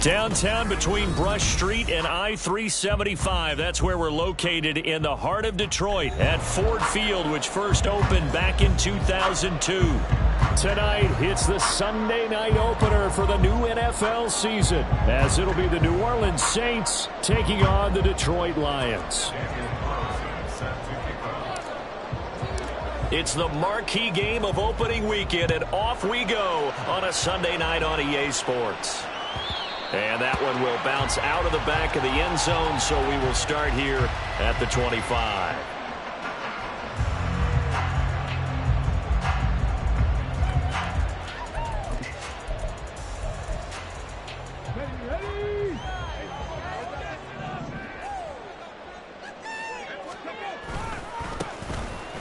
Downtown between Brush Street and I-375. That's where we're located in the heart of Detroit at Ford Field, which first opened back in 2002. Tonight, it's the Sunday night opener for the new NFL season, as it'll be the New Orleans Saints taking on the Detroit Lions. It's the marquee game of opening weekend, and off we go on a Sunday night on EA Sports. And that one will bounce out of the back of the end zone, so we will start here at the 25.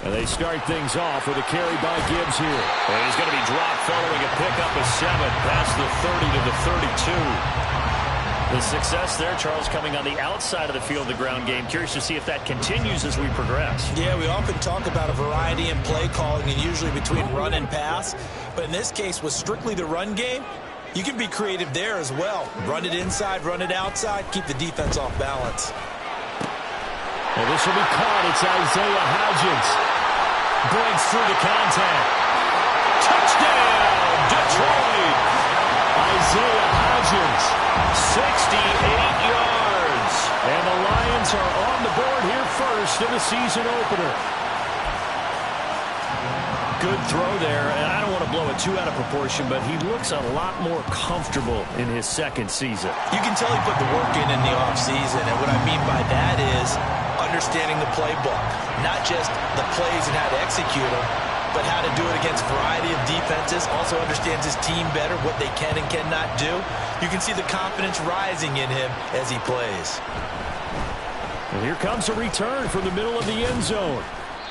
And they start things off with a carry by Gibbs here. And he's going to be dropped following a pickup of 7 past the 30 to the 32. The success there, Charles, coming on the outside of the field of the ground game. Curious to see if that continues as we progress. Yeah, we often talk about a variety in play calling and usually between run and pass. But in this case, with strictly the run game, you can be creative there as well. Run it inside, run it outside, keep the defense off balance. Well, this will be caught. It's Isaiah Hodgins. Breaks through the contact. Touchdown, Detroit! Isaiah Hodgins, 68 yards. And the Lions are on the board here first in the season opener. Good throw there, and I don't want to blow it too out of proportion, but he looks a lot more comfortable in his second season. You can tell he put the work in the offseason, and what I mean by that is understanding the playbook, not just the plays and how to execute them, but how to do it against a variety of defenses. Also understands his team better, what they can and cannot do. You can see the confidence rising in him as he plays. And here comes a return from the middle of the end zone.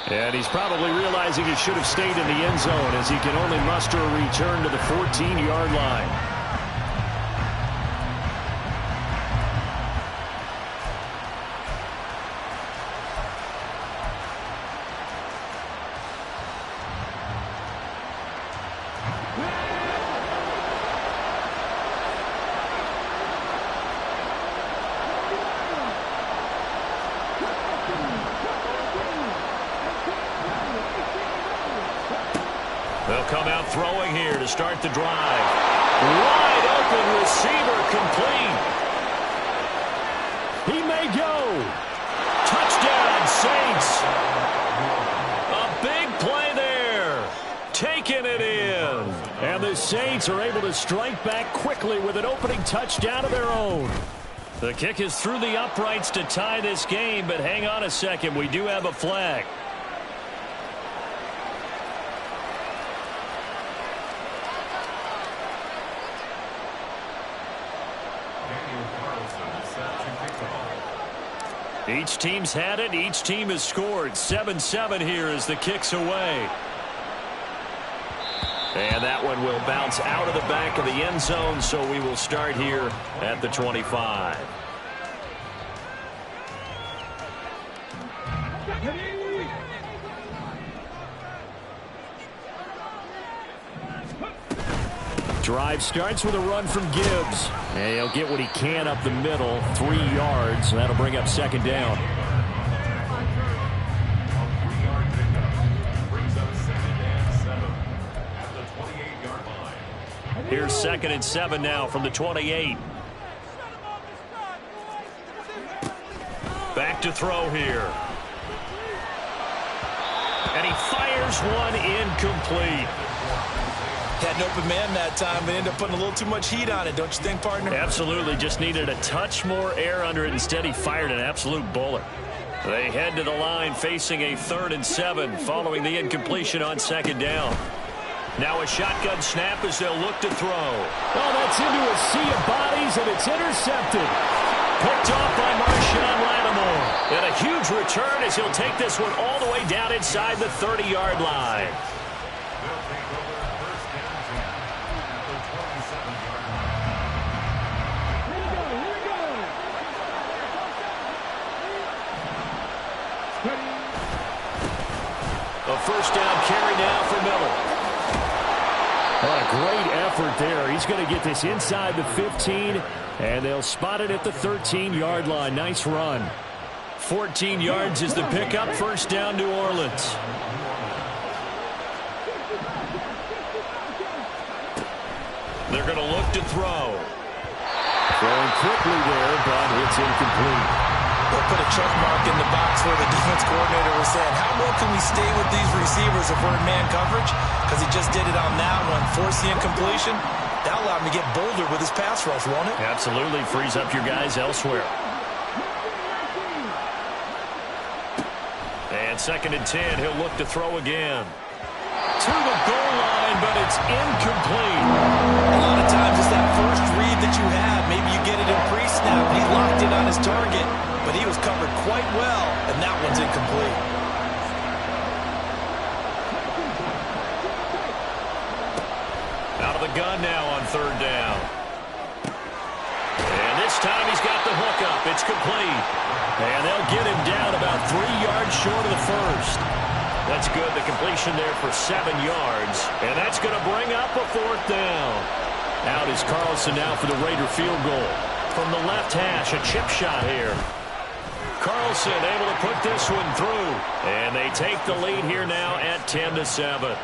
And he's probably realizing he should have stayed in the end zone as he can only muster a return to the 14-yard line. They'll come out throwing here to start the drive. Wide open receiver complete. He may go. Touchdown, Saints. A big play there. Taking it in. And the Saints are able to strike back quickly with an opening touchdown of their own. The kick is through the uprights to tie this game, but hang on a second. We do have a flag. Each team's had it. Each team has scored. 7-7 here as the kick's away. And that one will bounce out of the back of the end zone, so we will start here at the 25. Drive starts with a run from Gibbs. And he'll get what he can up the middle, 3 yards, and that'll bring up second down. Here's 2nd and 7 now from the 28. Back to throw here. And he fires one incomplete. Had an open man that time, but ended up putting a little too much heat on it, don't you think, partner? Absolutely. Just needed a touch more air under it. Instead, he fired an absolute bullet. They head to the line facing a 3rd and 7 following the incompletion on 2nd down. Now a shotgun snap as they'll look to throw. Oh, that's into a sea of bodies, and it's intercepted. Picked off by Marshawn Lattimore. And a huge return as he'll take this one all the way down inside the 30-yard line. A first down carry now for Miller. What a great effort there. He's going to get this inside the 15, and they'll spot it at the 13-yard line. Nice run. 14 yards is the pickup. First down, New Orleans. They're going to look to throw. Throwing quickly there, but it's incomplete. They'll put a check mark in the box where the defense coordinator was saying, how well can we stay with these receivers if we're in man coverage? Because he just did it on that one, force the incompletion. That allowed him to get bolder with his pass rush, won't it? Absolutely. Frees up your guys elsewhere. And 2nd and 10, he'll look to throw again. To the goal line, but it's incomplete. A lot of times it's that first read that you have. Maybe you get it in pre-snap. He locked in on his target, but he was covered quite well, and that one's incomplete. Out of the gun now on 3rd down. And this time he's got the hook up. It's complete. And they'll get him down about 3 yards short of the first. That's good. The completion there for 7 yards. And that's going to bring up a 4th down. Out is Carlson now for the Raider field goal. From the left hash, a chip shot here. Carlson able to put this one through. And they take the lead here now at 10-7.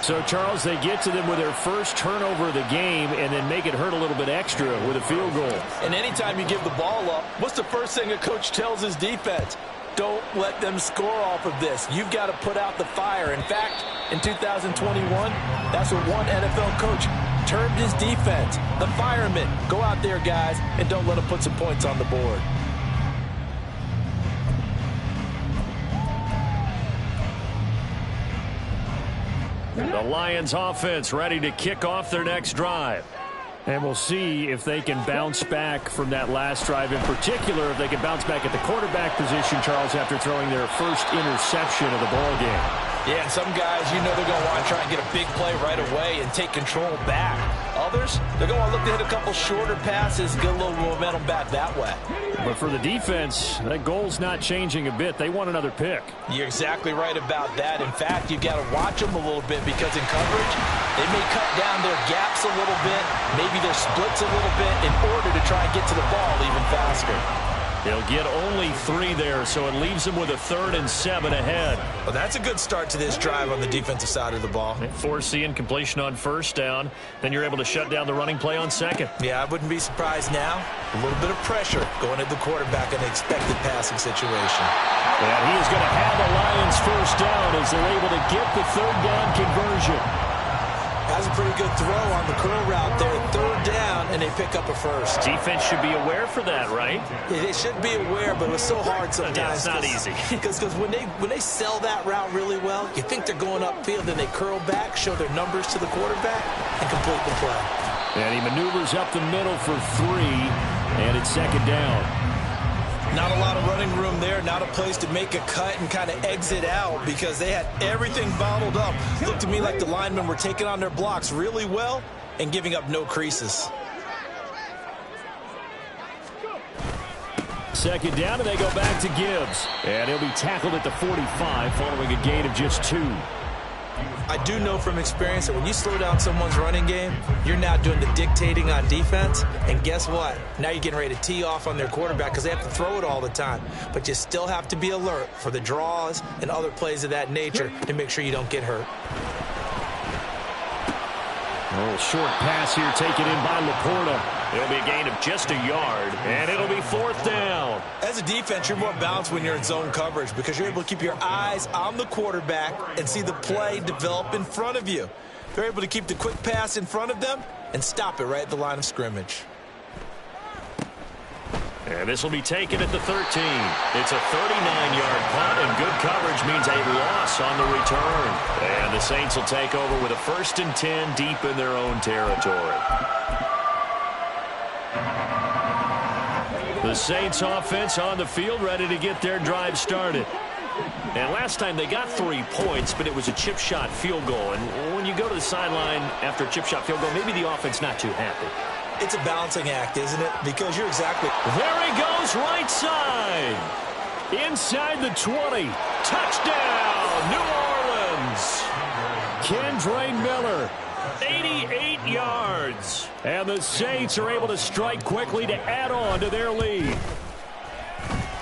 So, Charles, they get to them with their first turnover of the game and then make it hurt a little bit extra with a field goal. And anytime you give the ball up, what's the first thing a coach tells his defense? Don't let them score off of this. You've got to put out the fire. In fact, in 2021, that's what one NFL coach termed his defense. The firemen. Go out there, guys, and don't let them put some points on the board. The Lions offense ready to kick off their next drive. And we'll see if they can bounce back from that last drive. In particular, if they can bounce back at the quarterback position, Charles, after throwing their first interception of the ball game. Yeah, and some guys, you know they're going to want to try and get a big play right away and take control back. Others, they're going to look to hit a couple shorter passes, get a little momentum back that way. But for the defense, that goal's not changing a bit. They want another pick. You're exactly right about that. In fact, you've got to watch them a little bit because in coverage, they may cut down their gaps a little bit, maybe their splits a little bit in order to try and get to the ball even faster. They'll get only 3 there, so it leaves them with a 3rd and 7 ahead. Well, that's a good start to this drive on the defensive side of the ball. Force the incompletion on 1st down. Then you're able to shut down the running play on 2nd. Yeah, I wouldn't be surprised now. A little bit of pressure going at the quarterback in an expected passing situation. And he is going to have the Lions 1st down as they're able to get the 3rd down conversion. Has a pretty good throw on the curl route there. 3rd down, and they pick up a 1st. Defense should be aware for that, right? They should be aware, but it was so hard sometimes. Yeah, it's not easy. Because when they sell that route really well, you think they're going upfield, then they curl back, show their numbers to the quarterback, and complete the play. And he maneuvers up the middle for 3, and it's 2nd down. Not a lot of running room there, not a place to make a cut and kind of exit out because they had everything bottled up. Looked to me like the linemen were taking on their blocks really well and giving up no creases. 2nd down, and they go back to Gibbs. And he'll be tackled at the 45 following a gain of just 2. I do know from experience that when you slow down someone's running game, you're now doing the dictating on defense. And guess what? Now you're getting ready to tee off on their quarterback because they have to throw it all the time. But you still have to be alert for the draws and other plays of that nature to make sure you don't get hurt. A little short pass here taken in by Laporta. It'll be a gain of just a yard, and it'll be 4th down. As a defense, you're more balanced when you're in zone coverage because you're able to keep your eyes on the quarterback and see the play develop in front of you. They're able to keep the quick pass in front of them and stop it right at the line of scrimmage. And this will be taken at the 13. It's a 39-yard punt, and good coverage means a loss on the return. And the Saints will take over with a 1st and 10 deep in their own territory. The Saints offense on the field ready to get their drive started. And last time they got 3 points, but it was a chip shot field goal. And when you go to the sideline after a chip shot field goal, maybe the offense not too happy. It's a balancing act, isn't it? Because you're exactly... There he goes, right side. Inside the 20. Touchdown, New Orleans. Kendre Miller. 88 yards. And the Saints are able to strike quickly to add on to their lead.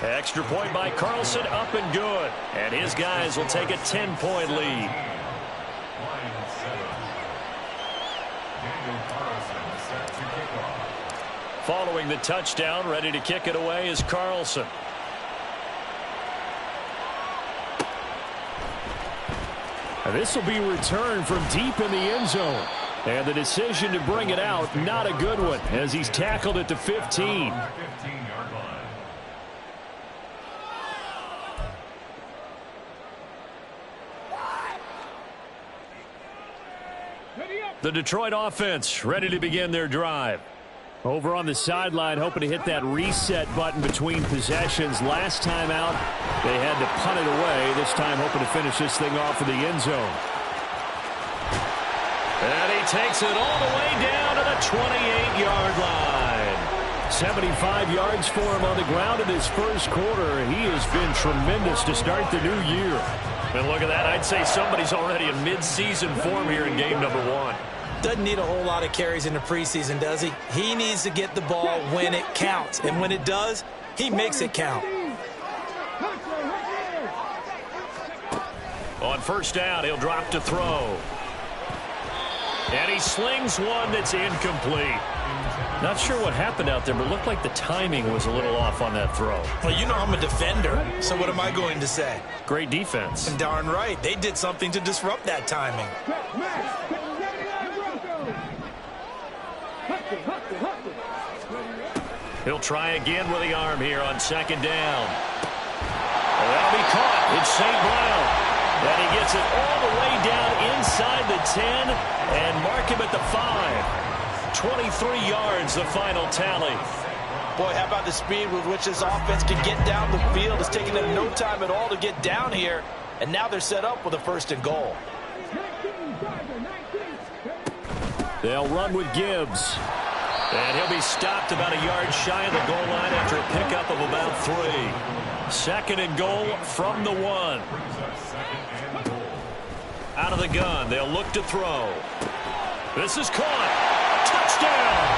Extra point by Carlson, up and good. And his guys will take a 10-point lead. Following the touchdown, ready to kick it away is Carlson. And this will be returned from deep in the end zone. And the decision to bring it out, not a good one, as he's tackled at the 15. The Detroit offense ready to begin their drive. Over on the sideline, hoping to hit that reset button between possessions. Last time out, they had to punt it away. This time, hoping to finish this thing off in the end zone. And he takes it all the way down to the 28-yard line. 75 yards for him on the ground in his first quarter. He has been tremendous to start the new year. And look at that. I'd say somebody's already in mid-season form here in game number 1. Doesn't need a whole lot of carries in the preseason, does he? He needs to get the ball when it counts. And when it does, he makes it count. On first down, he'll drop to throw. And he slings one that's incomplete. Not sure what happened out there, but it looked like the timing was a little off on that throw. Well, you know I'm a defender, so what am I going to say? Great defense. And darn right, they did something to disrupt that timing. He'll try again with the arm here on second down. Well, that'll be caught. It's St. Brown. And he gets it all the way down inside the 10 and mark him at the 5. 23 yards, the final tally. Boy, how about the speed with which this offense can get down the field? It's taking them no time at all to get down here. And now they're set up with a 1st and goal. They'll run with Gibbs. And he'll be stopped about a yard shy of the goal line after a pickup of about 3. 2nd and goal from the 1. Out of the gun, they'll look to throw. This is caught. Touchdown!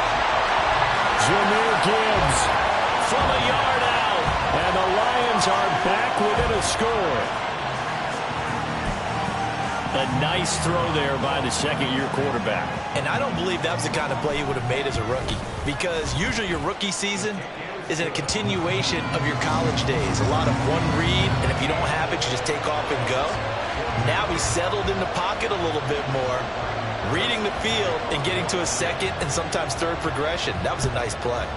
Jahmyr Gibbs from a yard out. And the Lions are back within a score. A nice throw there by the second-year quarterback. And I don't believe that was the kind of play he would have made as a rookie, because usually your rookie season is a continuation of your college days. A lot of one read, and if you don't have it, you just take off and go. Now he's settled in the pocket a little bit more, reading the field and getting to a 2nd and sometimes 3rd progression. That was a nice play.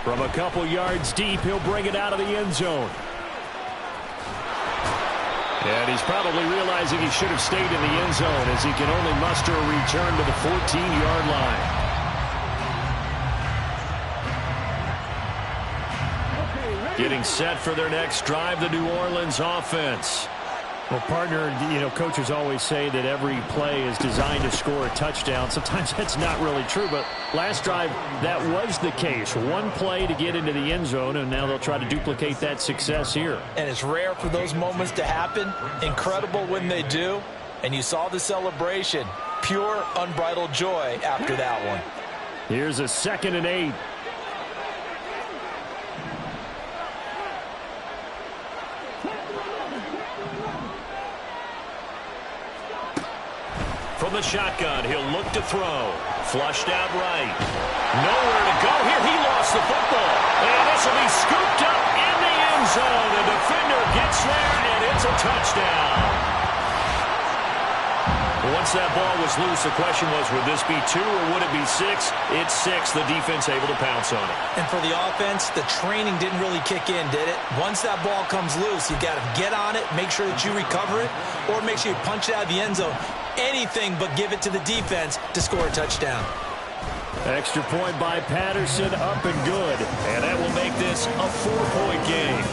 From a couple yards deep, he'll bring it out of the end zone. And he's probably realizing he should have stayed in the end zone, as he can only muster a return to the 14-yard line. Getting set for their next drive, the New Orleans offense. Well, partner, coaches always say that every play is designed to score a touchdown. Sometimes that's not really true, but last drive, that was the case. One play to get into the end zone, and now they'll try to duplicate that success here. And it's rare for those moments to happen. Incredible when they do. And you saw the celebration. Pure, unbridled joy after that one. Here's a 2nd and 8. From the shotgun, he'll look to throw. Flushed out right. Nowhere to go here. He lost the football. And this will be scooped up in the end zone. The defender gets there, and it's a touchdown. Once that ball was loose, the question was, would this be 2 or would it be 6? It's 6. The defense able to pounce on it. And for the offense, the training didn't really kick in, did it? Once that ball comes loose, you got to get on it, make sure that you recover it, or make sure you punch it out of the end zone. Anything but give it to the defense to score a touchdown. Extra point by Patterson, up and good. And that will make this a 4-point game.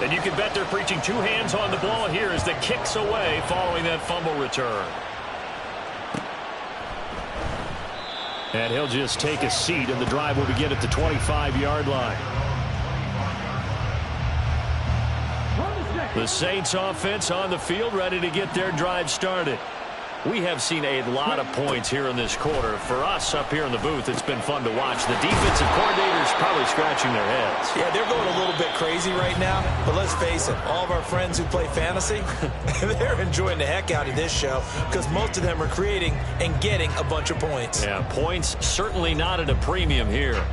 And you can bet they're preaching 2 hands on the ball here as the kick's away following that fumble return. And he'll just take a seat, and the drive will begin at the 25-yard line. The Saints offense on the field, ready to get their drive started. We have seen a lot of points here in this quarter. For us up here in the booth, it's been fun to watch. The defensive coordinators probably scratching their heads. Yeah, they're going a little bit crazy right now. But let's face it, all of our friends who play fantasy, they're enjoying the heck out of this show because most of them are creating and getting a bunch of points. Yeah, points certainly not at a premium here.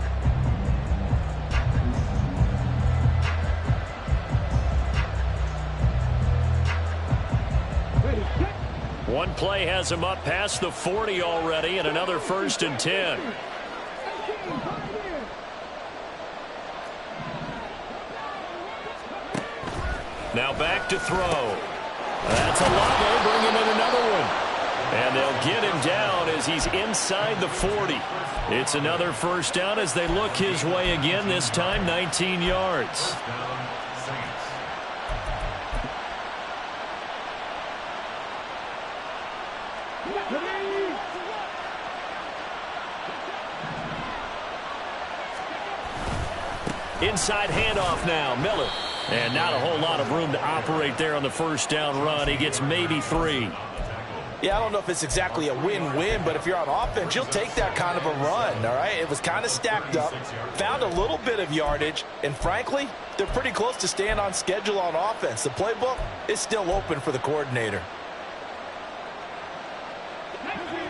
One play has him up past the 40 already, and another 1st and 10. Now back to throw. That's a level, bringing in another one. And they'll get him down as he's inside the 40. It's another 1st down as they look his way again, this time 19 yards. Inside handoff now, Miller. And not a whole lot of room to operate there on the 1st down run. He gets maybe 3. Yeah, I don't know if it's exactly a win-win, but if you're on offense, you'll take that kind of a run, all right? It was kind of stacked up, found a little bit of yardage, and frankly, they're pretty close to staying on schedule on offense. The playbook is still open for the coordinator.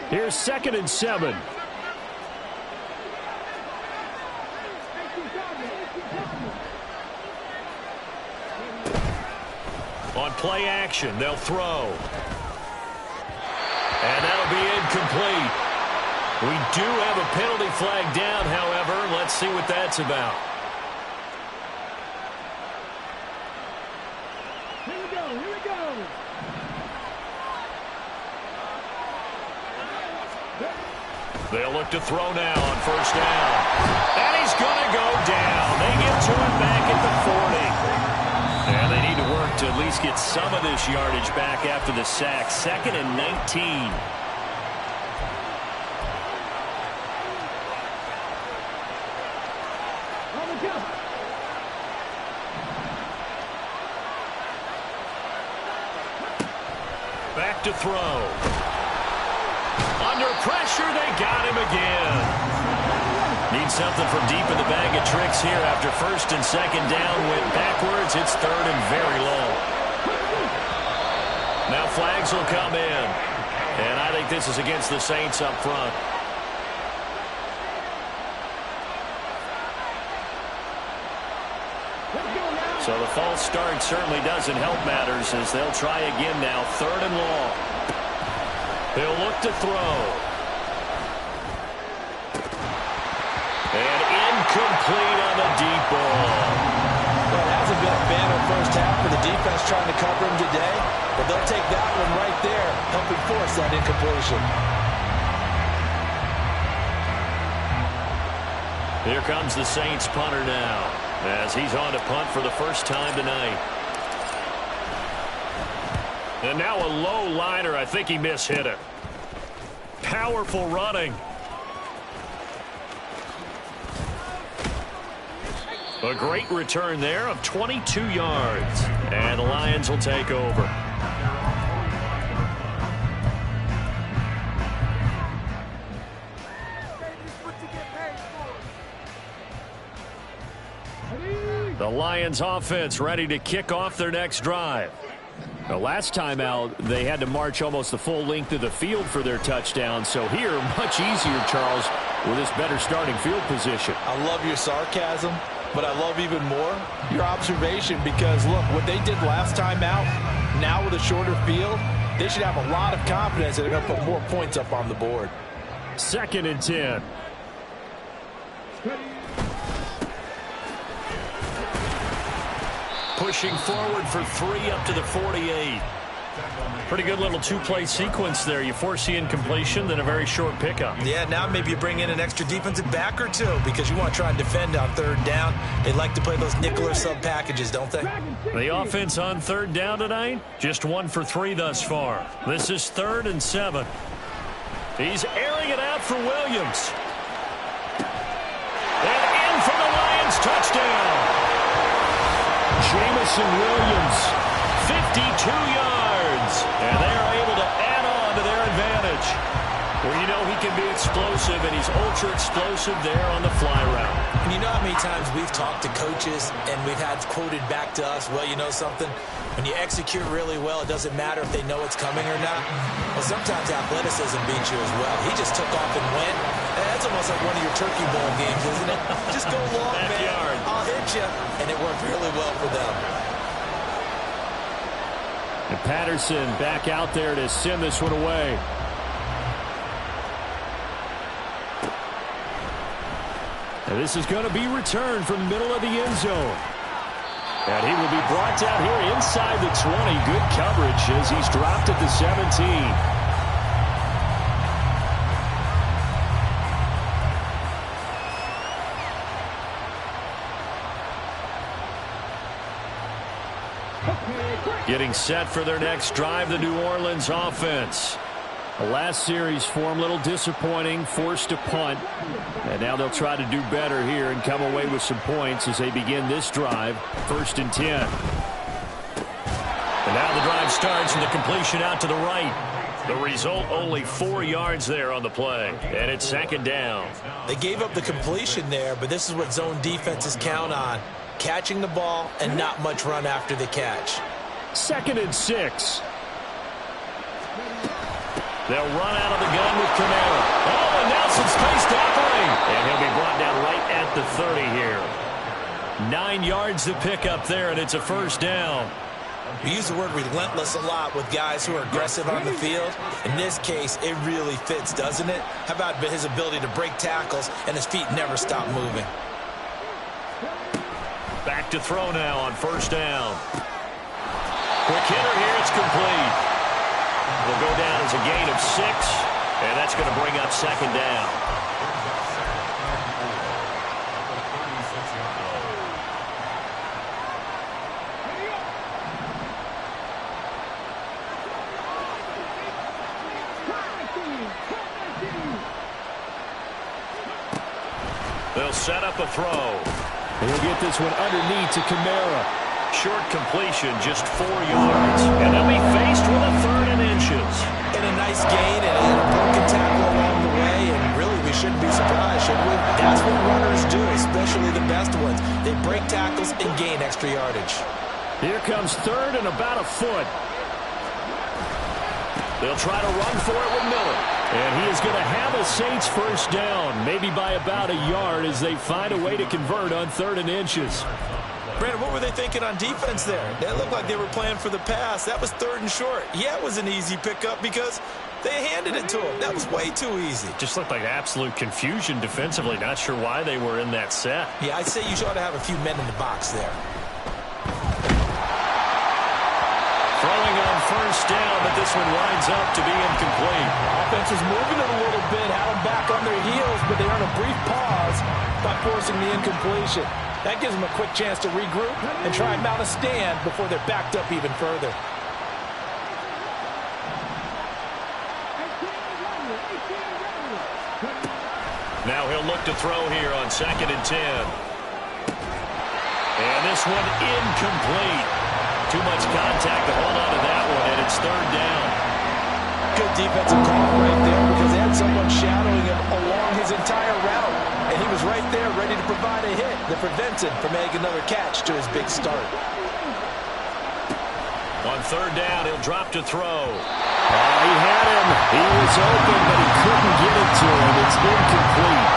Here's 2nd and 7. On play action, they'll throw. And that'll be incomplete. We do have a penalty flag down, however. Let's see what that's about. Here we go. They'll look to throw now on 1st down. And he's going to go down. They get to him back at the 40. And they need to work to at least get some of this yardage back after the sack. 2nd and 19. Back to throw. Under pressure, they got him again. Need something from deep in the bag of tricks here after 1st and 2nd down. Went backwards. It's 3rd and very long. Now flags will come in. And I think this is against the Saints up front. So the false start certainly doesn't help matters as they'll try again now. 3rd and long. They'll look to throw. And incomplete on the deep ball. Well, it hasn't been a banner 1st half for the defense trying to cover him today, but they'll take that one right there, helping force that incompletion. Here comes the Saints punter now, as he's on to punt for the 1st time tonight. And now a low liner. I think he mishit it. Powerful running. A great return there of 22 yards. And the Lions will take over. The Lions offense ready to kick off their next drive. The last time out, they had to march almost the full length of the field for their touchdown. So here, much easier, Charles, with this better starting field position. I love your sarcasm, but I love even more your observation because, look, what they did last time out, now with a shorter field, they should have a lot of confidence that they're going to put more points up on the board. 2nd and 10. Pushing forward for 3 up to the 48. Pretty good little two-play sequence there. You force the incompletion, then a very short pickup. Yeah, now maybe you bring in an extra defensive back or two because you want to try and defend on 3rd down. They like to play those nickel or sub packages, don't they? The offense on 3rd down tonight, just 1 for 3 thus far. This is 3rd and 7. He's airing it out for Williams. And in for the Lions touchdown. Jamison Williams yards. And they are able to add on to their advantage. Well, you know he can be explosive, and he's ultra-explosive there on the fly route. And you know how many times we've talked to coaches and we've had quoted back to us, well, you know something? When you execute really well, it doesn't matter if they know it's coming or not. Well, sometimes athleticism beats you as well. He just took off and went. That's almost like one of your Turkey Bowl games, isn't it? Just go long, man. I'll hit you. And it worked really well for them. And Patterson back out there to send this one away. And this is going to be returned from the middle of the end zone. And he will be brought down here inside the 20. Good coverage as he's dropped at the 17. Getting set for their next drive, the New Orleans offense. The last series for them, a little disappointing, forced a punt. And now they'll try to do better here and come away with some points as they begin this drive, 1st and 10. And now the drive starts and the completion out to the right. The result, only 4 yards there on the play. And it's 2nd down. They gave up the completion there, but this is what zone defenses count on. Catching the ball and not much run after the catch. 2nd and 6. They'll run out of the gun with Kamara. Oh, and now some space to operate. And he'll be brought down right at the 30 here. 9 yards to pick up there, and it's a 1st down. We use the word relentless a lot with guys who are aggressive on the field. In this case, it really fits, doesn't it? How about his ability to break tackles and his feet never stop moving? Back to throw now on 1st down. Quick hitter here, it's complete. Will go down as a gain of 6, and that's going to bring up 2nd down. They'll set up a throw. He'll get this one underneath to Kamara. Short completion, just 4 yards. And they'll be faced with a 3rd and inches. And a nice gain and a broken tackle along the way. And really, we shouldn't be surprised, should we? That's what runners do, especially the best ones. They break tackles and gain extra yardage. Here comes 3rd and about a foot. They'll try to run for it with Miller. And he is going to have a Saints 1st down, maybe by about a yard as they find a way to convert on 3rd and inches. Brandon, what were they thinking on defense there? They looked like they were playing for the pass. That was 3rd and short. Yeah, it was an easy pickup because they handed it to him. That was way too easy. Just looked like absolute confusion defensively. Not sure why they were in that set. Yeah, I'd say you ought to have a few men in the box there. Throwing on 1st down, but this one winds up to be incomplete. Offense is moving it a little bit, had them back on their heels, but they earn a brief pause by forcing the incompletion. That gives them a quick chance to regroup and try and mount a stand before they're backed up even further. Now he'll look to throw here on 2nd and 10. And this one incomplete. Too much contact to hold on to that one, and it's 3rd down. Good defensive call right there because they had someone shadowing him along his entire route. And he was right there ready to provide a hit that prevents him from making another catch to his big start. On 3rd down, he'll drop to throw. He had him. He was open, but he couldn't get it to him. It's incomplete.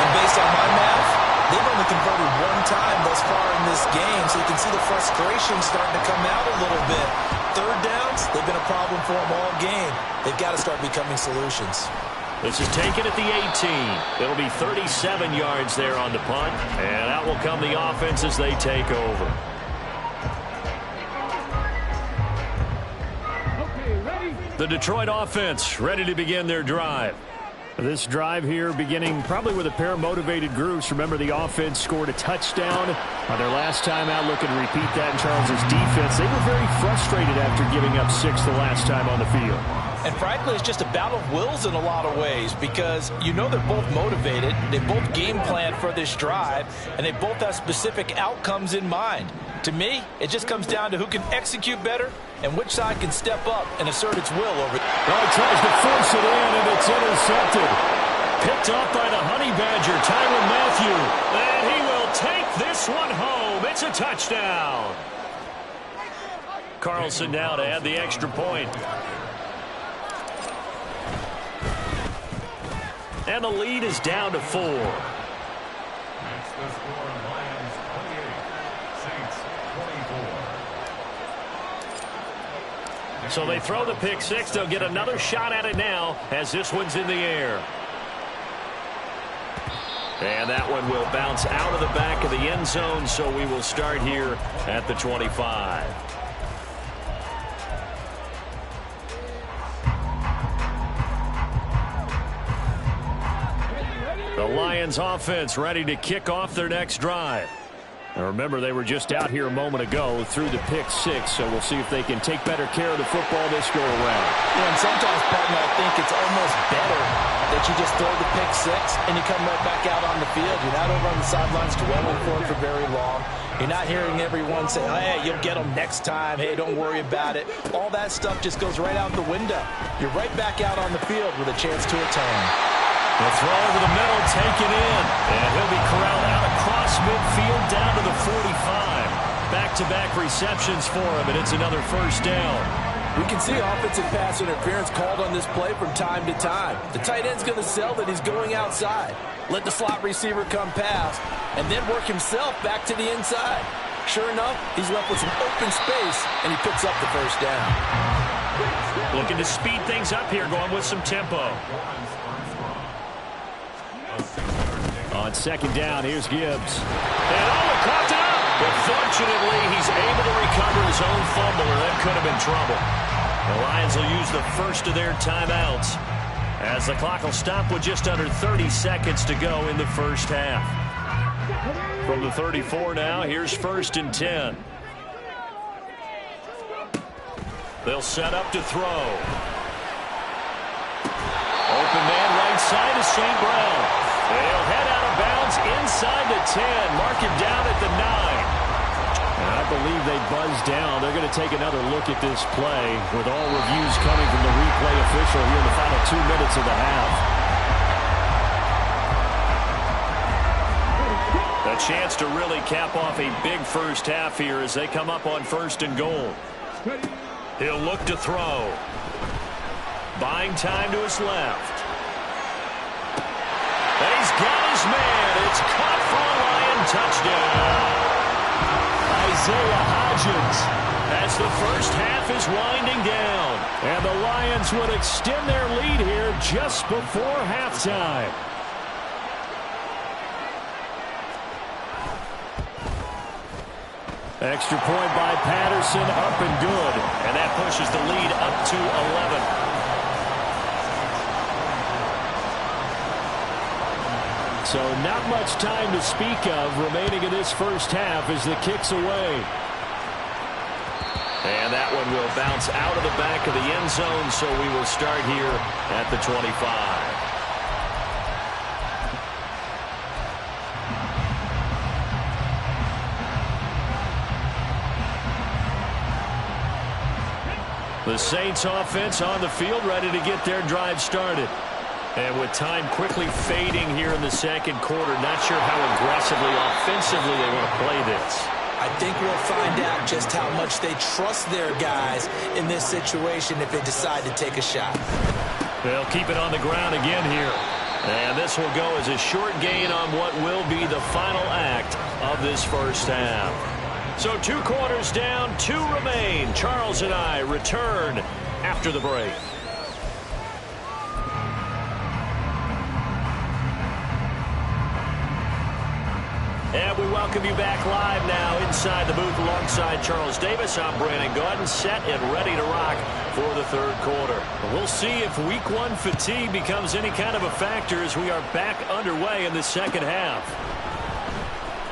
And based on my math, they've only converted 1 time thus far in this game, so you can see the frustration starting to come out a little bit. 3rd downs, they've been a problem for them all game. They've got to start becoming solutions. This is taken at the 18. It'll be 37 yards there on the punt, and out will come the offense as they take over. The Detroit offense ready to begin their drive. This drive here beginning probably with a pair of motivated groups. Remember, the offense scored a touchdown on their last time out. Looking to repeat that in Charles's defense. They were very frustrated after giving up 6 the last time on the field. And frankly, it's just a battle of wills in a lot of ways because you know they're both motivated. They both game plan for this drive, and they both have specific outcomes in mind. To me, it just comes down to who can execute better and which side can step up and assert its will over. Well, he tries to force it in, and it's intercepted. Picked off by the Honey Badger, Tyrann Mathieu. And he will take this one home. It's a touchdown. Carlson now to add the extra point. And the lead is down to 4. So they throw the pick six. They'll get another shot at it now as this one's in the air. And that one will bounce out of the back of the end zone, so we will start here at the 25. The Lions offense ready to kick off their next drive. And remember, they were just out here a moment ago through the pick six, so we'll see if they can take better care of the football this go around. Yeah, and sometimes, partner, I think it's almost better that you just throw the pick six and you come right back out on the field. You're not over on the sidelines dwelling for it for very long. You're not hearing everyone say, hey, you'll get them next time. Hey, don't worry about it. All that stuff just goes right out the window. You're right back out on the field with a chance to atone. The throw over the middle, taken in. And he'll be corralled out across midfield down to the 45. Back-to-back receptions for him, and it's another first down. We can see offensive pass interference called on this play from time to time. The tight end's going to sell that he's going outside. Let the slot receiver come past, and then work himself back to the inside. Sure enough, he's left with some open space, and he picks up the first down. Looking to speed things up here, going with some tempo. On second down, here's Gibbs. And coughed it up. But fortunately, he's able to recover his own fumble, or that could have been trouble. The Lions will use the first of their timeouts as the clock will stop with just under 30 seconds to go in the first half. From the 34 now, here's 1st and 10. They'll set up to throw. Open man right side is St. Brown. They'll head out of bounds inside the 10. Mark him down at the 9. And I believe they buzzed down. They're going to take another look at this play with all reviews coming from the replay official here in the final 2 minutes of the half. A chance to really cap off a big first half here as they come up on 1st and goal. He'll look to throw. Buying time to his left. And he's got his man. It's caught for a Lion touchdown. Isaiah Hodgins as the first half is winding down. And the Lions would extend their lead here just before halftime. Extra point by Patterson, up and good. And that pushes the lead up to 11. So not much time to speak of remaining in this first half as the kick's away. And that one will bounce out of the back of the end zone, so we will start here at the 25. The Saints offense on the field ready to get their drive started. And with time quickly fading here in the second quarter, not sure how aggressively, offensively they want to play this. I think we'll find out just how much they trust their guys in this situation if they decide to take a shot. They'll keep it on the ground again here. And this will go as a short gain on what will be the final act of this first half. So 2 quarters down, 2 remain. Charles and I return after the break. And we welcome you back live now inside the booth alongside Charles Davis. I'm Brandon Gaudin, set and ready to rock for the third quarter. We'll see if week 1 fatigue becomes any kind of a factor as we are back underway in the second half.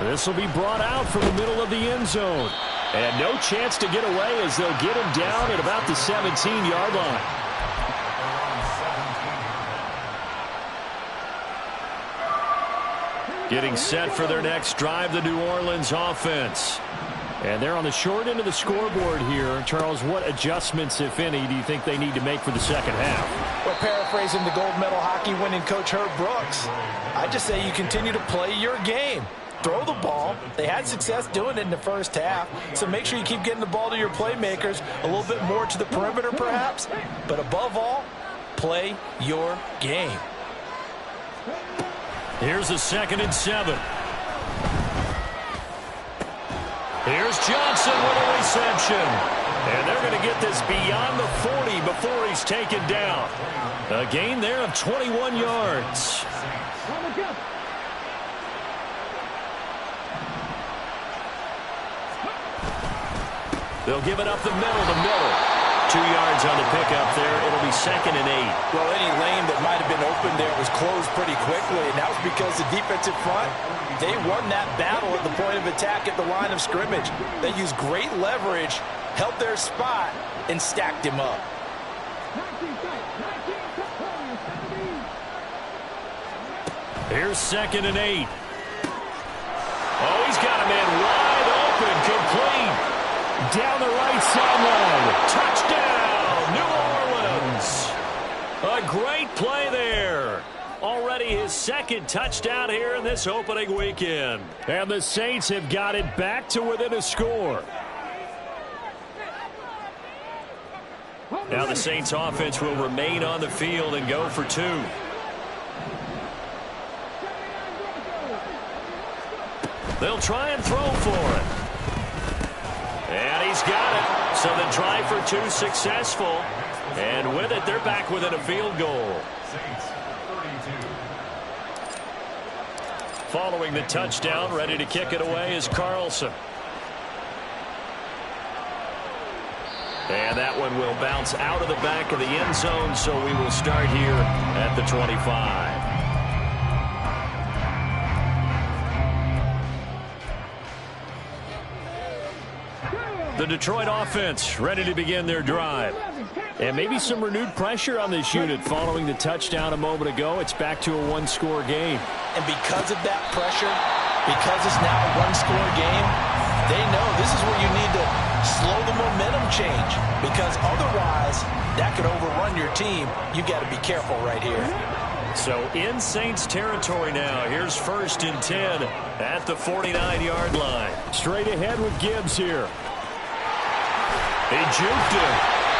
This will be brought out from the middle of the end zone. And no chance to get away as they'll get him down at about the 17-yard line. Getting set for their next drive, the New Orleans offense. And they're on the short end of the scoreboard here. Charles, what adjustments, if any, do you think they need to make for the second half? Well, paraphrasing the gold medal hockey winning coach Herb Brooks, I just say you continue to play your game. Throw the ball. They had success doing it in the first half, so make sure you keep getting the ball to your playmakers, a little bit more to the perimeter perhaps, but above all, play your game. Here's a 2nd and 7. Here's Johnson with a reception. And they're going to get this beyond the 40 before he's taken down. A gain there of 21 yards. They'll give it up the middle to Miller. 2 yards on the pickup there. It'll be 2nd and 8. Well, any lane that might have been open there was closed pretty quickly, and that was because the defensive front, they won that battle at the point of attack at the line of scrimmage. They used great leverage, held their spot, and stacked him up. Here's 2nd and 8. Oh, he's got a man wide open, complete. Down the right sideline. Touchdown, New Orleans. A great play there. Already his 2nd touchdown here in this opening weekend. And the Saints have got it back to within a score. Now the Saints offense will remain on the field and go for 2. They'll try and throw for it. And he's got it. So the try for 2 successful. And with it, they're back within a field goal. Following the touchdown, ready to kick it away is Carlson. And that one will bounce out of the back of the end zone, so we will start here at the 25. The Detroit offense ready to begin their drive. And maybe some renewed pressure on this unit following the touchdown a moment ago. It's back to a 1-score game. And because of that pressure, because it's now a 1-score game, they know this is where you need to slow the momentum change. Because otherwise, that could overrun your team. You got to be careful right here. So in Saints territory now. Here's 1st and 10 at the 49-yard line. Straight ahead with Gibbs here. He juked him,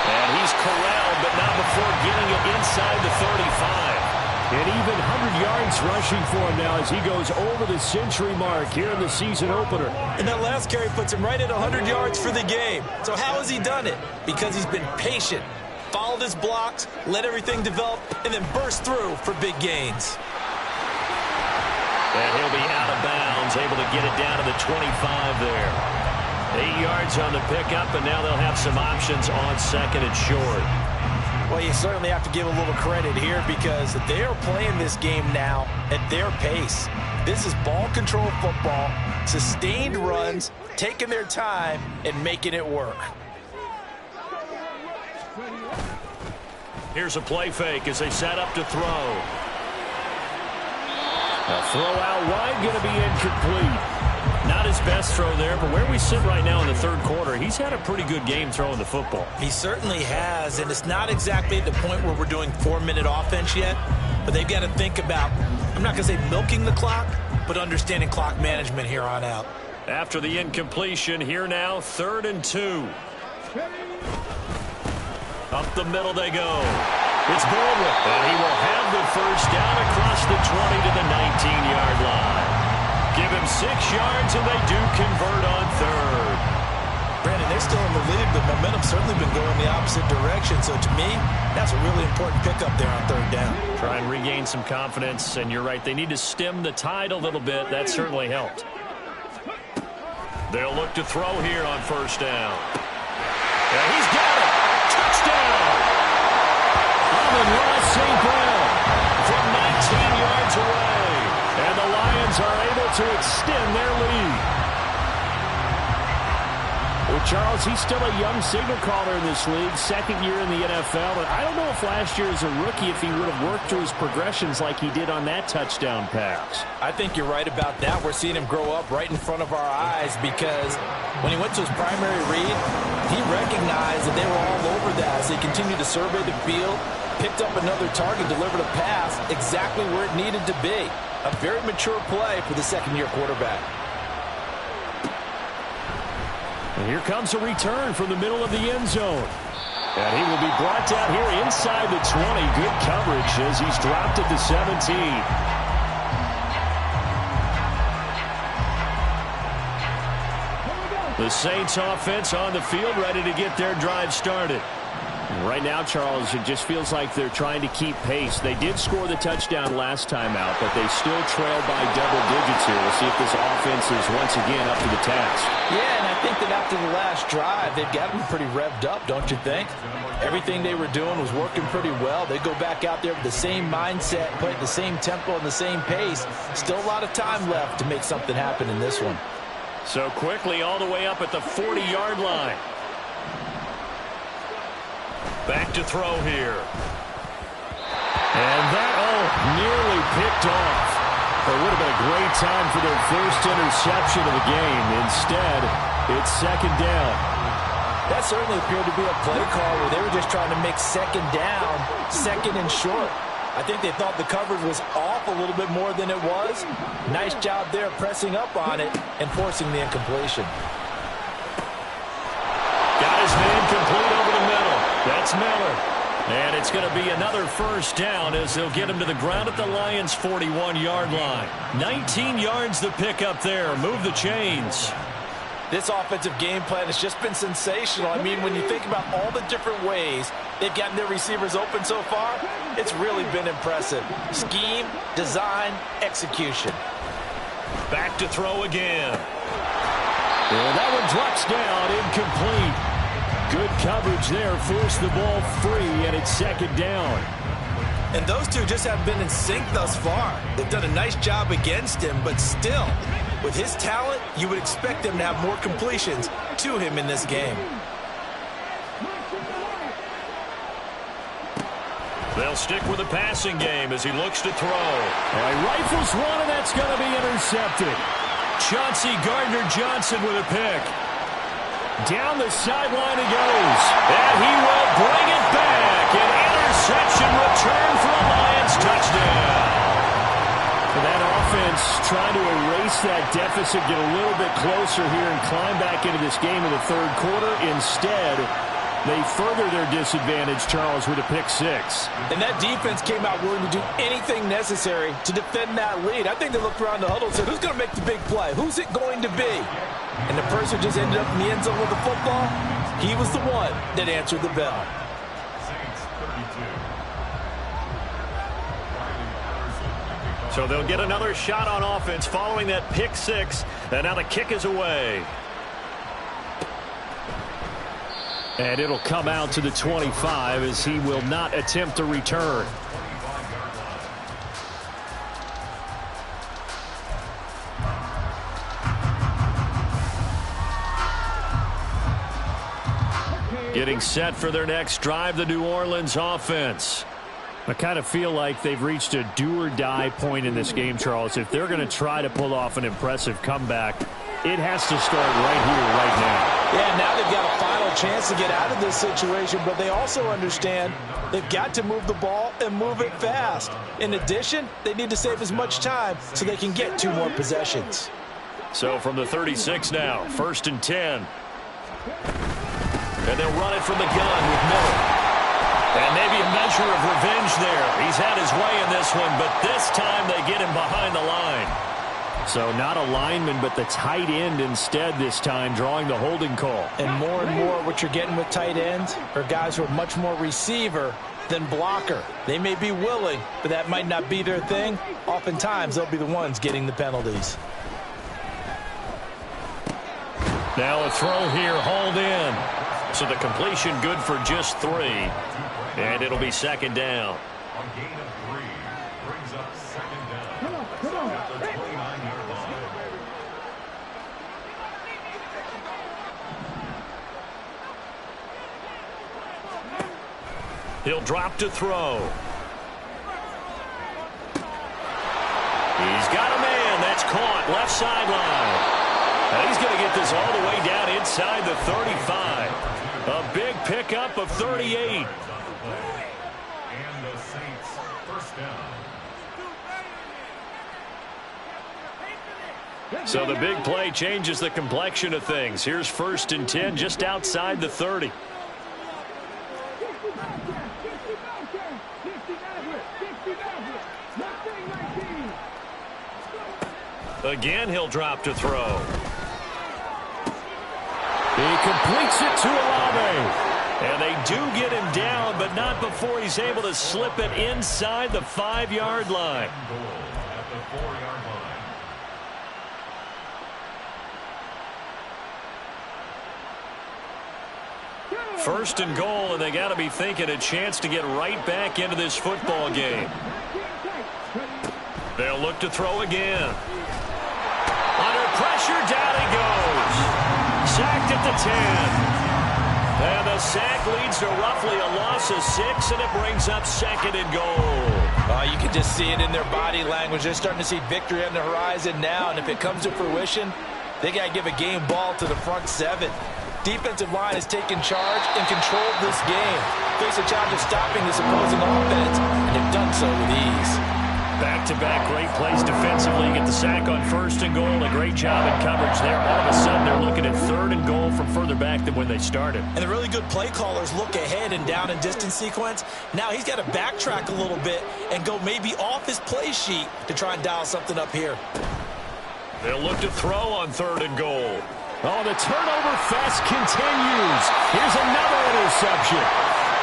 and he's corralled, but not before getting it inside the 35. And even 100 yards rushing for him now as he goes over the century mark here in the season opener. And that last carry puts him right at 100 yards for the game. So how has he done it? Because he's been patient, followed his blocks, let everything develop, and then burst through for big gains. And he'll be out of bounds, able to get it down to the 25 there. 8 yards on the pickup, and now they'll have some options on 2nd and short. Well, you certainly have to give a little credit here because they are playing this game now at their pace. This is ball control football, sustained runs, taking their time, and making it work. Here's a play fake as they set up to throw. A throw out wide, going to be incomplete. Not his best throw there, but where we sit right now in the 3rd quarter, he's had a pretty good game throwing the football. He certainly has, and it's not exactly at the point where we're doing 4-minute offense yet, but they've got to think about, I'm not going to say milking the clock, but understanding clock management here on out. After the incompletion, here now, 3rd and 2. Up the middle they go. It's Baldwin, and he will have the 1st down across the 20 to the 19-yard line. Give him 6 yards, and they do convert on 3rd. Brandon, they're still in the lead, but momentum's certainly been going the opposite direction. So to me, that's a really important pickup there on 3rd down. Try and regain some confidence, and you're right. They need to stem the tide a little bit. That certainly helped. They'll look to throw here on 1st down. And he's got it. Touchdown. Amon-Ra St. Brown from 19 yards away. And the Lions are able to extend their lead. With Charles, he's still a young signal caller in this league, second year in the NFL. And I don't know if last year as a rookie, if he would have worked through his progressions like he did on that touchdown pass. I think you're right about that. We're seeing him grow up right in front of our eyes because when he went to his primary read, he recognized that they were all over that as they continued to survey the field, picked up another target, delivered a pass exactly where it needed to be. A very mature play for the second-year quarterback. And here comes a return from the middle of the end zone. And he will be brought down here inside the 20. Good coverage as he's dropped at the 17. The Saints offense on the field, ready to get their drive started. Right now, Charles, it just feels like they're trying to keep pace. They did score the touchdown last time out, but they still trail by double digits here. We'll see if this offense is once again up to the task. Yeah, and I think that after the last drive, they've got them pretty revved up, don't you think? Everything they were doing was working pretty well. They go back out there with the same mindset, play at the same tempo and the same pace. Still a lot of time left to make something happen in this one. So quickly all the way up at the 40-yard line. Back to throw here. And that, nearly picked off. It would have been a great time for their first interception of the game. Instead, it's second down. That certainly appeared to be a play call where they were just trying to make second down, second and short. I think they thought the coverage was off a little bit more than it was. Nice job there pressing up on it and forcing the incompletion. Got his man complete over the middle. That's Miller. And it's going to be another first down as they'll get him to the ground at the Lions' 41-yard line. 19 yards to pick up there. Move the chains. This offensive game plan has just been sensational. I mean, when you think about all the different ways they've gotten their receivers open so far, it's really been impressive. Scheme, design, execution. Back to throw again. Well, that one drops down, incomplete. Good coverage there, forced the ball free, and it's second down. And those two just haven't been in sync thus far. They've done a nice job against him, but still, with his talent, you would expect them to have more completions to him in this game. They'll stick with the passing game as he looks to throw. All right, rifles one, and that's going to be intercepted. Chauncey Gardner-Johnson with a pick. Down the sideline he goes. And he will bring it back. An interception return for a Lions touchdown. That offense trying to erase that deficit, get a little bit closer here and climb back into this game in the third quarter. Instead, they further their disadvantage, Charles, with a pick six. And that defense came out willing to do anything necessary to defend that lead. I think they looked around the huddle and said, who's going to make the big play? Who's it going to be? And the person just ended up in the end zone with the football. He was the one that answered the bell. So they'll get another shot on offense following that pick six. And now the kick is away. And it'll come out to the 25 as he will not attempt to return. Getting set for their next drive, the New Orleans offense. I kind of feel like they've reached a do-or-die point in this game, Charles. If they're going to try to pull off an impressive comeback, it has to start right here, right now. Yeah, now they've got a final chance to get out of this situation, but they also understand they've got to move the ball and move it fast. In addition, they need to save as much time so they can get 2 more possessions. So from the 36 now, 1st and 10. And they'll run it from the gun with Miller. And maybe a measure of revenge there. He's had his way in this one, but this time they get him behind the line. So not a lineman, but the tight end instead this time, drawing the holding call. And more what you're getting with tight ends are guys who are much more receiver than blocker. They may be willing, but that might not be their thing. Oftentimes, they'll be the ones getting the penalties. Now a throw here, hauled in. So the completion good for just 3. And it'll be second down. On gain of 3, brings up second down. Come on. At the 29-yard line. He'll drop to throw. He's got a man. That's caught. Left sideline. And he's going to get this all the way down inside the 35. A big pickup of 38. And the Saints first down. So the big play changes the complexion of things. Here's 1st and 10 just outside the 30. Again, he'll drop to throw. He completes it to Olave. And they do get him down, but not before he's able to slip it inside the 5-yard line. Goal at the 4-yard line. 1st and goal, and they got to be thinking a chance to get right back into this football game. They'll look to throw again. Under pressure, down he goes. Sacked at the 10. And the sack leads to roughly a loss of 6, and it brings up 2nd and goal. You can just see it in their body language. They're starting to see victory on the horizon now, and if it comes to fruition, they got to give a game ball to the front 7. Defensive line has taken charge and controlled this game. Face a challenge of stopping this opposing offense, and they've done so with ease. Back-to-back great plays defensively. Get the sack on 1st and goal. A great job in coverage there. All of a sudden, they're looking at 3rd and goal from further back than when they started. And the really good play callers look ahead and down and distance sequence. Now he's got to backtrack a little bit and go maybe off his play sheet to try and dial something up here. They'll look to throw on 3rd and goal. Oh, the turnover fest continues. Here's another interception.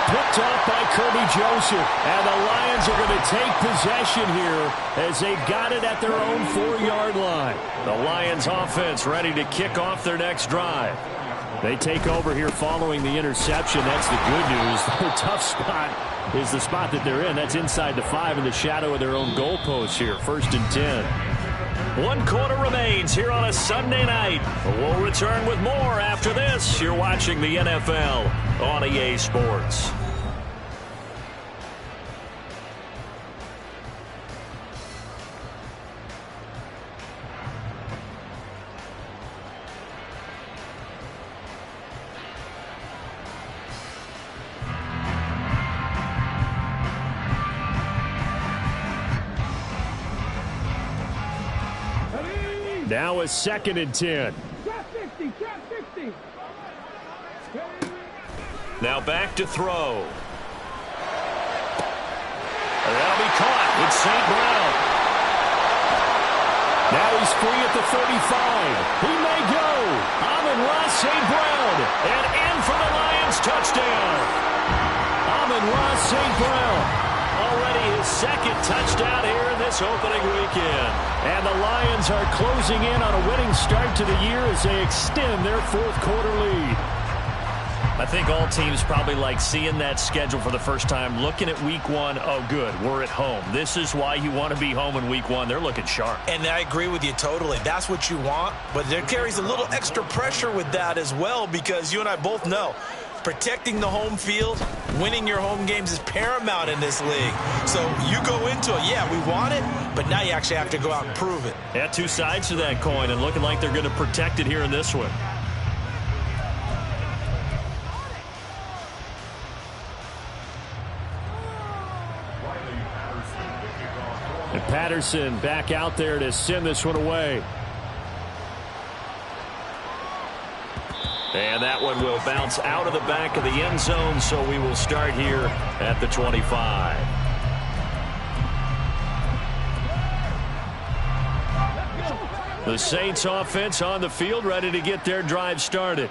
Picked off by Kirby Joseph. And the Lions are going to take possession here as they've got it at their own 4-yard line. The Lions offense ready to kick off their next drive. They take over here following the interception. That's the good news. The tough spot is the spot that they're in. That's inside the 5 in the shadow of their own goalpost here. 1st and 10. 1 quarter remains here on a Sunday night. We'll return with more after this. You're watching the NFL on EA Sports. Now a 2nd and 10. Now back to throw. That'll be caught. It's St. Brown. Now he's free at the 35. He may go. Amon-Ra St. Brown. And in for the Lions touchdown. Amon-Ra St. Brown. Already his 2nd touchdown here in this opening weekend. And the Lions are closing in on a winning start to the year as they extend their 4th quarter lead. I think all teams probably like seeing that schedule for the first time, looking at week 1. Oh, good, we're at home. This is why you want to be home in week 1. They're looking sharp. And I agree with you totally. That's what you want, but there carries a little extra pressure with that as well, because you and I both know protecting the home field, winning your home games is paramount in this league. So you go into it, yeah, we want it, but now you actually have to go out and prove it. Yeah, 2 sides to that coin, and looking like they're going to protect it here in this one. And Patterson back out there to send this one away. And that one will bounce out of the back of the end zone, so we will start here at the 25. The Saints offense on the field, ready to get their drive started.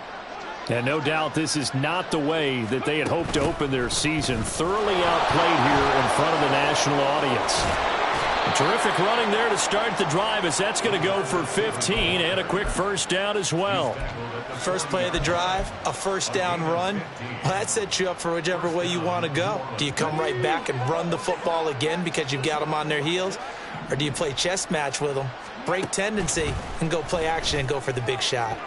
And no doubt this is not the way that they had hoped to open their season. Thoroughly outplayed here in front of the national audience. A terrific running there to start the drive, as that's going to go for 15 and a quick 1st down as well. First play of the drive, a 1st down run. Well, that sets you up for whichever way you want to go. Do you come right back and run the football again because you've got them on their heels? Or do you play chess match with them, break tendency, and go play action and go for the big shot?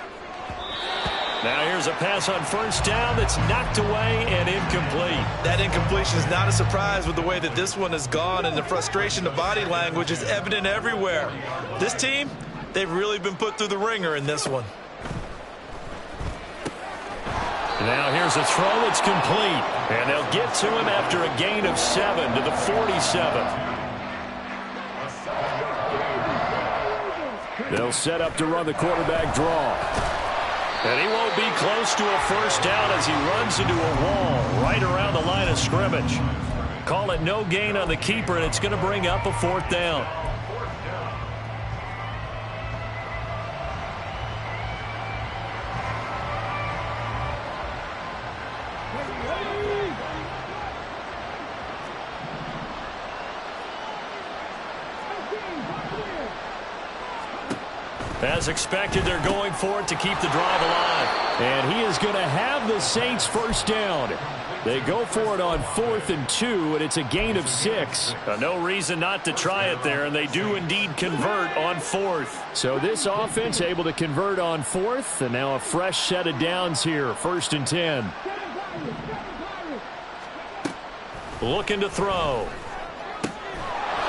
Now here's a pass on first down that's knocked away and incomplete. That incompletion is not a surprise with the way that this one has gone, and the frustration of body language is evident everywhere. This team, they've really been put through the ringer in this one. Now here's a throw that's complete, and they'll get to him after a gain of 7 to the 47. They'll set up to run the quarterback draw. And he won't be close to a first down as he runs into a wall right around the line of scrimmage. Call it no gain on the keeper, and it's going to bring up a 4th down. As expected, they're going for it to keep the drive alive. And he is going to have the Saints first down. They go for it on 4th and 2, and it's a gain of 6. No reason not to try it there, and they do indeed convert on 4th. So this offense able to convert on 4th, and now a fresh set of downs here, 1st and 10. Looking to throw.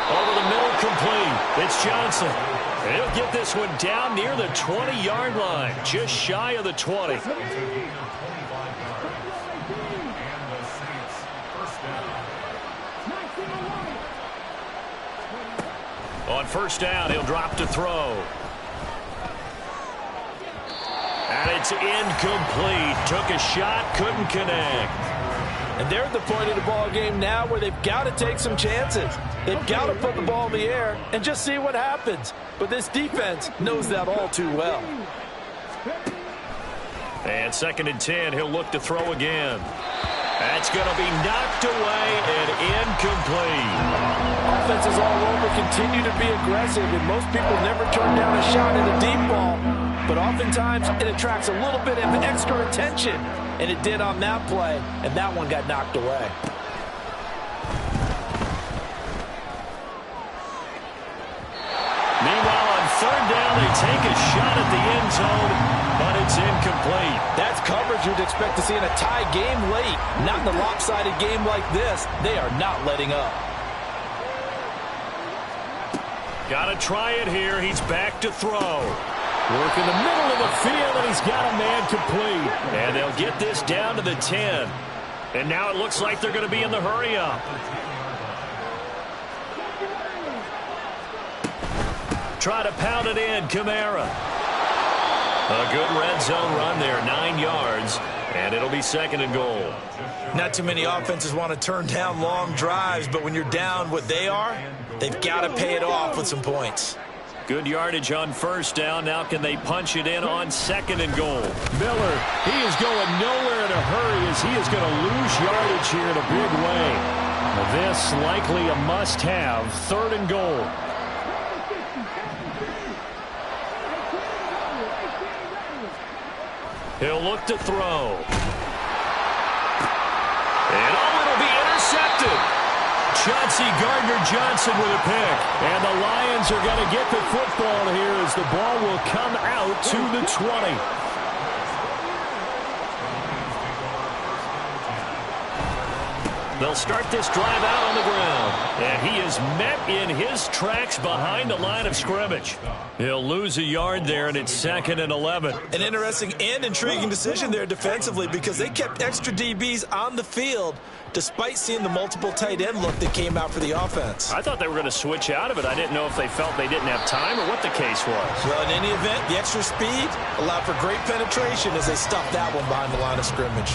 Over the middle, complete. It's Johnson. He'll get this one down near the 20-yard line, just shy of the 20. On first down, he'll drop to throw. And it's incomplete. Took a shot, couldn't connect. And they're at the point of the ball game now where they've got to take some chances. They've got to put the ball in the air and just see what happens. But this defense knows that all too well. And 2nd and 10, he'll look to throw again. That's going to be knocked away and incomplete. Offenses all over continue to be aggressive, and most people never turn down a shot at a deep ball. But oftentimes, it attracts a little bit of extra attention. And it did on that play, and that one got knocked away. Meanwhile, on 3rd down, they take a shot at the end zone, but it's incomplete. That's coverage you'd expect to see in a tie game late. Not in a lopsided game like this. They are not letting up. Got to try it here. He's back to throw. Work in the middle of the field, and he's got a man complete. And they'll get this down to the 10. And now it looks like they're going to be in the hurry-up. Try to pound it in, Kamara. A good red zone run there, 9 yards. And it'll be 2nd and goal. Not too many offenses want to turn down long drives, but when you're down what they are, they've got to pay it off with some points. Good yardage on first down. Now can they punch it in on 2nd and goal? Miller, he is going nowhere in a hurry as he is going to lose yardage here in a big way. This likely a must-have, 3rd and goal. He'll look to throw. And it'll be intercepted. Chauncey Gardner-Johnson with a pick. And the Lions are going to get the football here as the ball will come out to the 20. They'll start this drive out on the ground. And he is met in his tracks behind the line of scrimmage. He'll lose a yard there, and it's 2nd and 11. An interesting and intriguing decision there defensively because they kept extra DBs on the field despite seeing the multiple tight end look that came out for the offense. I thought they were going to switch out of it. I didn't know if they felt they didn't have time or what the case was. Well, in any event, the extra speed allowed for great penetration as they stuffed that one behind the line of scrimmage.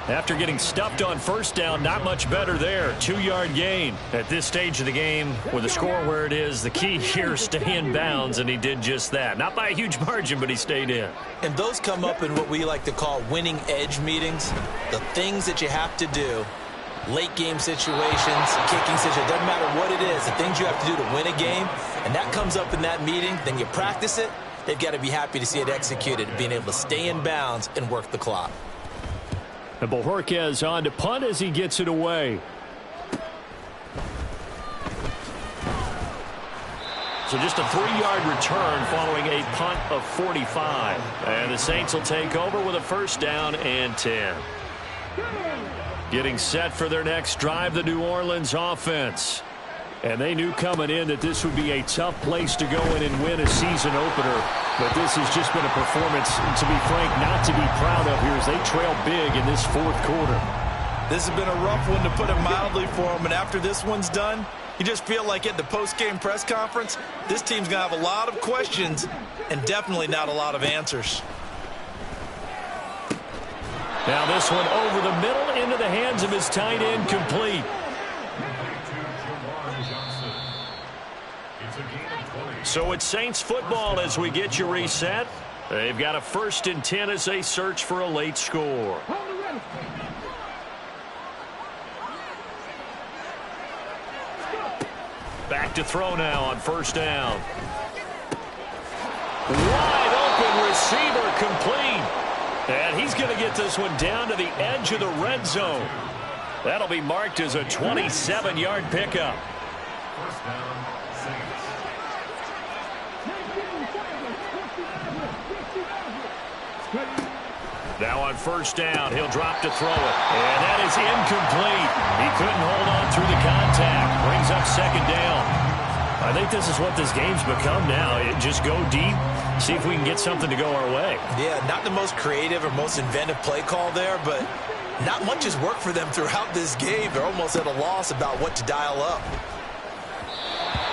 After getting stuffed on first down, not much better there. 2-yard gain. At this stage of the game, with the score where it is, the key here is stay in bounds, and he did just that. Not by a huge margin, but he stayed in. And those come up in what we like to call winning edge meetings. The things that you have to do, late game situations, kicking situations, doesn't matter what it is, the things you have to do to win a game, and that comes up in that meeting, then you practice it, they've got to be happy to see it executed, being able to stay in bounds and work the clock. And Bojorquez on to punt as he gets it away. So just a 3-yard return following a punt of 45. And the Saints will take over with a first down and 10. Getting set for their next drive, the New Orleans offense. And they knew coming in that this would be a tough place to go in and win a season opener. But this has just been a performance, to be frank, not to be proud of here as they trail big in this fourth quarter. This has been a rough one, to put it mildly, for them. And after this one's done, you just feel like at the post-game press conference, this team's going to have a lot of questions and definitely not a lot of answers. Now this one over the middle into the hands of his tight end, complete. So it's Saints football as we get you reset. They've got a 1st and 10 as they search for a late score. Back to throw now on 1st down. Wide open receiver, complete. And he's going to get this one down to the edge of the red zone. That'll be marked as a 27-yard pickup. First down, Saints. Now on 1st down, he'll drop to throw it. And that is incomplete. He couldn't hold on through the contact. Brings up 2nd down. I think this is what this game's become now. Just go deep, see if we can get something to go our way. Yeah, not the most creative or most inventive play call there, but not much has worked for them throughout this game. They're almost at a loss about what to dial up.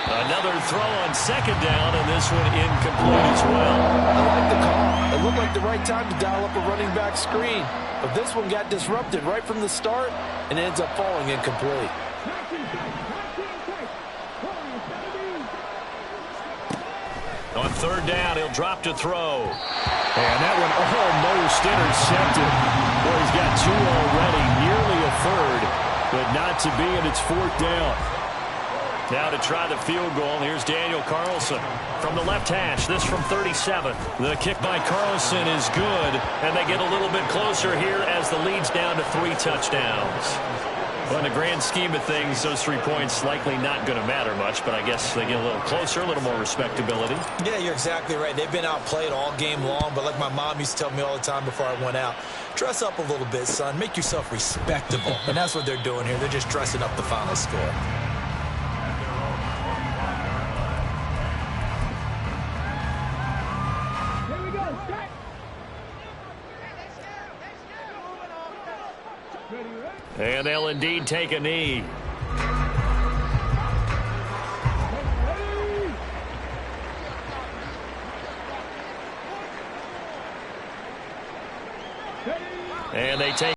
Another throw on 2nd down, and this one incomplete as well. I like the call. It looked like the right time to dial up a running back screen. But this one got disrupted right from the start and ends up falling incomplete. On 3rd down, he'll drop to throw. And that one almost intercepted. Boy, he's got 2 already, nearly a 3rd, but not to be, and it's 4th down. Now to try the field goal, here's Daniel Carlson from the left hash. This from 37. The kick by Carlson is good, and they get a little bit closer here as the lead's down to 3 touchdowns. Well, in the grand scheme of things, those 3 points likely not going to matter much, but I guess they get a little closer, a little more respectability. Yeah, you're exactly right. They've been outplayed all game long, but like my mom used to tell me all the time before I went out, dress up a little bit, son. Make yourself respectable. And that's what they're doing here. They're just dressing up the final score. And they'll indeed take a knee. And they take